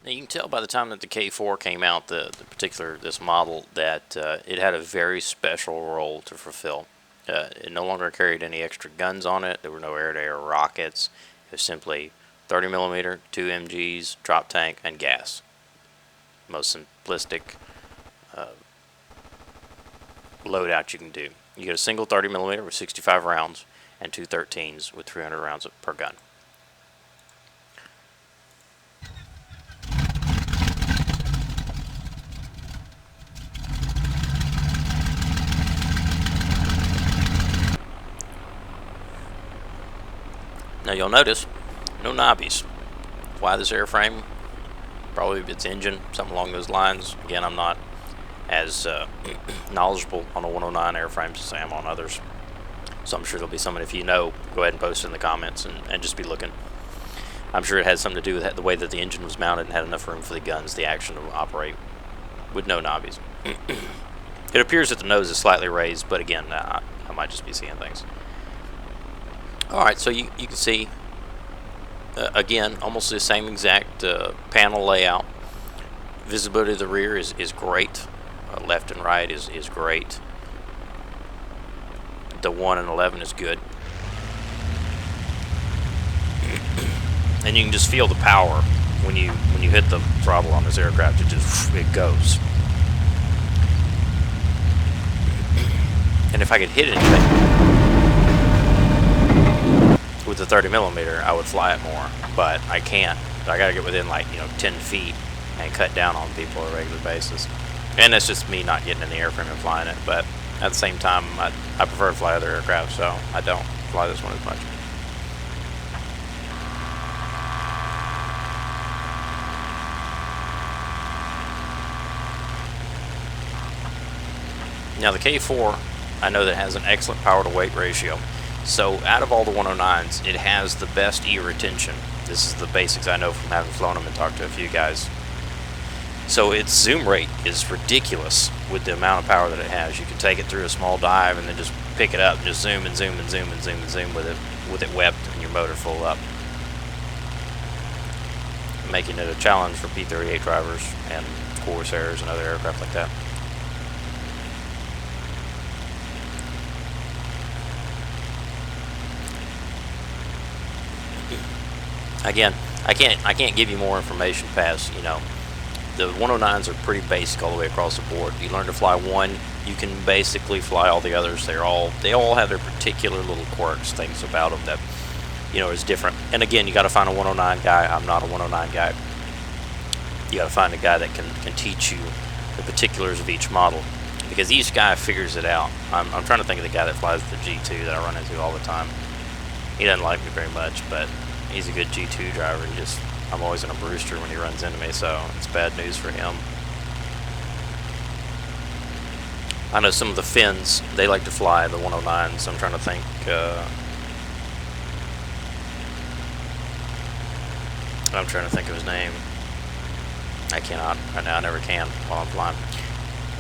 Now you can tell by the time that the K4 came out, this model, that it had a very special role to fulfill. It no longer carried any extra guns on it. There were no air-to-air rockets. It was simply 30 millimeter, 2 MGs, drop tank, and gas. Most simplistic loadout you can do. You get a single 30 millimeter with 65 rounds and two 13s with 300 rounds per gun. Now you'll notice no knobbies. Why this airframe? Probably its engine, something along those lines. Again, I'm not as knowledgeable on a 109 airframes as I am on others, so I'm sure there'll be someone, if you know, go ahead and post it in the comments and just be looking. I'm sure it has something to do with the way that the engine was mounted and had enough room for the guns, the action to operate with no knobbies. It appears that the nose is slightly raised, but again, I might just be seeing things. Alright, so you can see, again, almost the same exact panel layout. Visibility of the rear is great. Left and right is great. The 1 and 11 is good. And you can just feel the power when you hit the throttle on this aircraft. It goes. And if I could hit anything with the 30 millimeter, I would fly it more, but I can't. I gotta get within 10 feet and cut down on people on a regular basis. And that's just me not getting in the airframe and flying it, but at the same time, I prefer to fly other aircraft, so I don't fly this one as much. Now the K4, I know that has an excellent power to weight ratio. So out of all the 109s, it has the best E-retention. This is the basics I know from having flown them and talked to a few guys. So its zoom rate is ridiculous with the amount of power that it has. You can take it through a small dive and then just pick it up and just zoom and zoom and zoom and zoom and zoom with it webbed and your motor full up, making it a challenge for P-38 drivers and Corsairs and other aircraft like that. Again, I can't give you more information past, the 109s are pretty basic all the way across the board. You learn to fly one, you can basically fly all the others. They all have their particular little quirks, things about them that is different. And again, you got to find a 109 guy. I'm not a 109 guy. You got to find a guy that can teach you the particulars of each model, because each guy figures it out. I'm trying to think of the guy that flies the G2 that I run into all the time. He doesn't like me very much, but he's a good G2 driver. I'm always in a Brewster when he runs into me, so it's bad news for him. I know some of the Finns, they like to fly the 109, so I'm trying to think. I'm trying to think of his name. I cannot right now. I never can while I'm flying.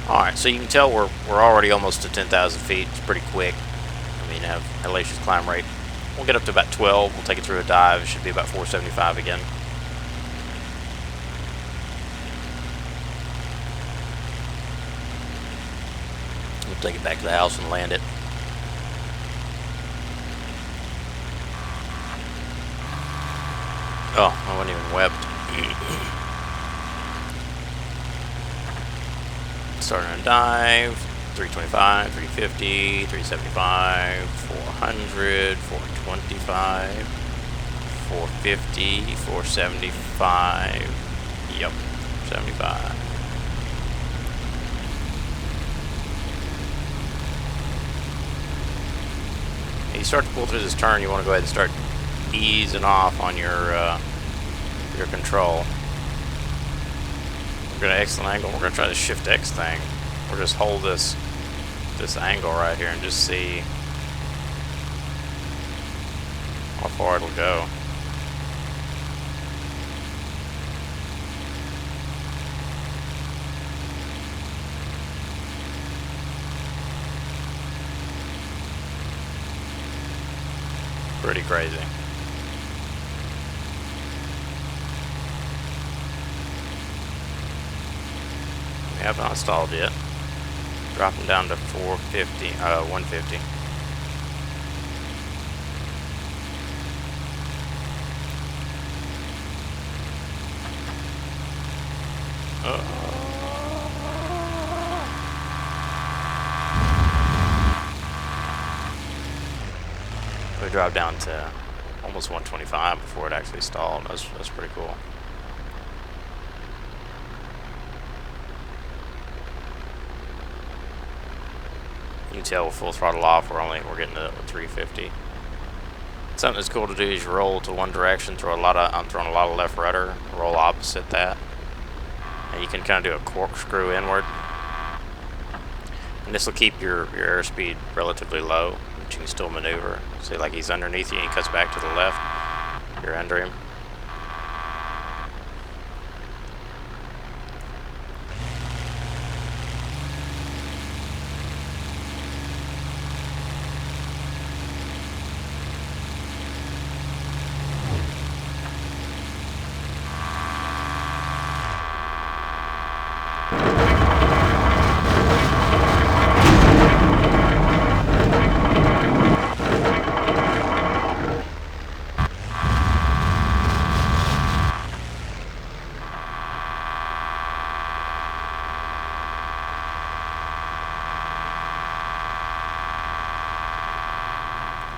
Alright, so you can tell we're already almost to 10,000 feet. It's pretty quick. I mean, have hellacious climb rate. We'll get up to about 12. We'll take it through a dive. It should be about 475 again. We'll take it back to the house and land it. Oh, I wasn't even webbed. Starting a dive. 325, 350, 375, 400, 425, 450, 475, yep, 75. You start to pull through this turn, you want to go ahead and start easing off on your control. We're going to X an angle, we're going to try the Shift X thing. We'll just hold this angle right here and just see how far it'll go. Pretty crazy. have not stalled yet. Dropping down to 450, 150. We dropped down to almost 125 before it actually stalled. That's pretty cool. You can tell with full throttle off, we're getting to 350. Something that's cool to do is you roll to one direction, I'm throwing a lot of left rudder, roll opposite that, and you can kind of do a corkscrew inward. And this will keep your airspeed relatively low, but you can still maneuver. See, like he's underneath you and he cuts back to the left, you're under him.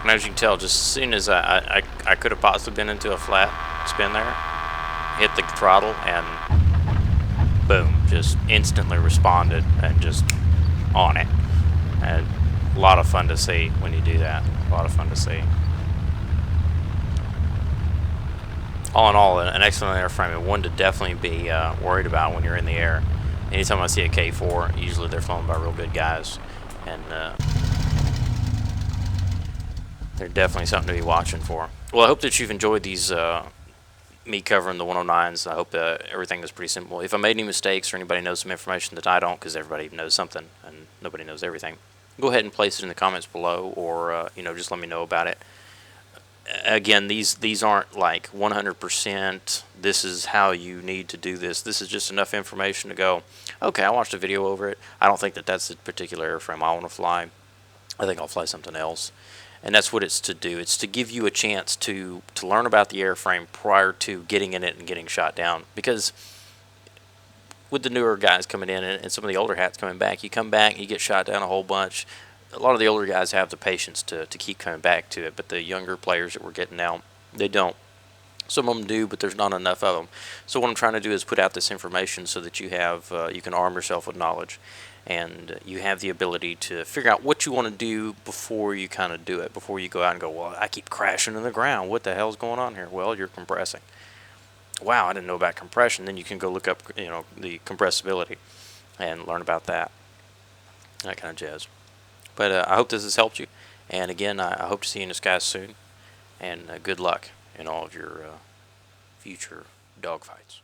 And as you can tell, just as soon as I could have possibly been into a flat spin there, hit the throttle and boom, just instantly responded and just on it. And a lot of fun to see when you do that. A lot of fun to see. All in all, an excellent airframe, and one to definitely be worried about when you're in the air. Anytime I see a K4, usually they're flown by real good guys, and they're definitely something to be watching for. Well, I hope that you've enjoyed these, me covering the 109s. I hope everything was pretty simple. If I made any mistakes or anybody knows some information that I don't, because everybody knows something and nobody knows everything, go ahead and place it in the comments below, or just let me know about it. Again, these aren't like 100%. This is how you need to do this. This is just enough information to go, okay, I watched a video over it. I don't think that that's the particular airframe I want to fly. I think I'll fly something else. And that's what it's to do. It's to give you a chance to learn about the airframe prior to getting in it and getting shot down. Because with the newer guys coming in and some of the older hats coming back, you come back, you get shot down a whole bunch. A lot of the older guys have the patience to keep coming back to it, but the younger players that we're getting now, they don't. Some of them do, but there's not enough of them. So what I'm trying to do is put out this information so that you have you can arm yourself with knowledge, and you have the ability to figure out what you want to do before you kind of do it, before you go out and go, well, I keep crashing in the ground. What the hell's going on here? Well, you're compressing. Wow, I didn't know about compression. Then you can go look up, the compressibility and learn about that kind of jazz. But I hope this has helped you. And again, I hope to see you in the skies soon. And good luck in all of your future dogfights.